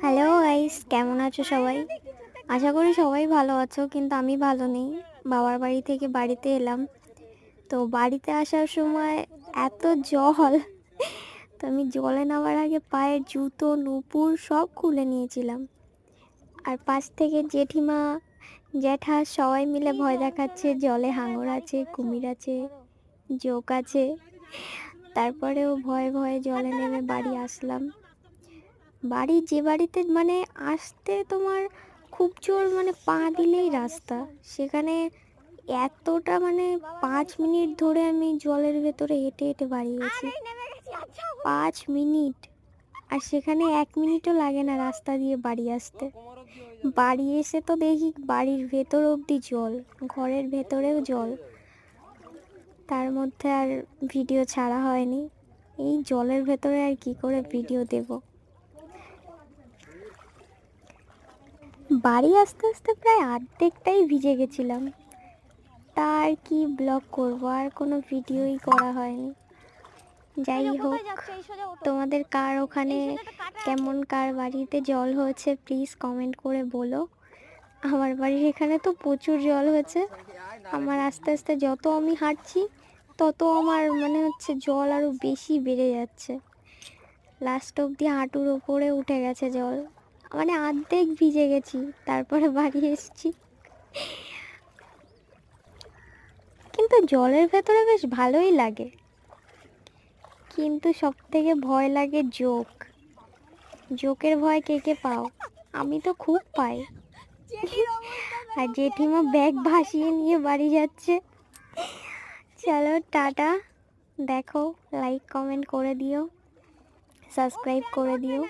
Hello guys, কেমন আছো সবাই? আশা করি সবাই ভালো আছো, কিন্তু আমি ভালো নেই। বাবার বাড়ি থেকে বাড়িতে এলাম। তো বাড়িতে আসার সময় এত জল, তো আমি জলে নামার আগে পায়ের জুতো নুপুর সব খুলে নিয়েছিলাম। আর পাশ থেকে জেঠিমা জ্যাঠা সবাই মিলে ভয় দেখাচ্ছে, জলে হাঙর আছে, কুমির আছে, জোক আছে। তারপরেও ভয়ে ভয়ে জলে নেমে বাড়ি আসলাম। যে বাড়িতে মানে আসতে তোমার খুব জোর মানে পা দিলেই রাস্তা, সেখানে এতটা মানে 5 মিনিট ধরে আমি জলের ভেতরে হেঁটে হেঁটে বাড়ি গেছি। 5 মিনিট। আর সেখানে 1 মিনিটও লাগে না রাস্তা দিয়ে বাড়ি আসতে। বাড়ি এসে তো দেখি বাড়ির ভেতর অবধি জল, ঘরের ভেতরেও জল। তার মধ্যে আর ভিডিও ছাড়া হয়নি। এই জলের ভেতরে আর কি করে ভিডিও দেব। বাড়ি আসতে আসতে প্রায় অর্ধেকটাই ভিজে গেছিলাম। তার কি ব্লগ করব, আর কোনো ভিডিওই করা হয়নি। যাই হোক, তোমাদের কার ওখানে কেমন, কার বাড়িতে জল হয়েছে প্লিজ কমেন্ট করে বলো। আমার বাড়ির এখানে তো প্রচুর জল হয়েছে। আমার আস্তে আস্তে যত আমি হাঁটছি তত আমার মনে হচ্ছে জল আরও বেশি বেড়ে যাচ্ছে। লাস্ট অবধি হাঁটুর ওপরে উঠে গেছে জল, মানে অর্ধেক ভিজে গেছি। তারপরে বাড়ি এসেছি। কিন্তু জলের ভেতরে বেশ ভালোই লাগে, কিন্তু সব থেকে ভয় লাগে জোক। জোকের ভয় কে কে পাও? আমি তো খুব পাই। আর জেঠিমা ব্যাগ ভাসিয়ে নিয়ে বাড়ি যাচ্ছে। চলো টাটা, দেখো, লাইক কমেন্ট করে দিও, সাবস্ক্রাইব করে দিও।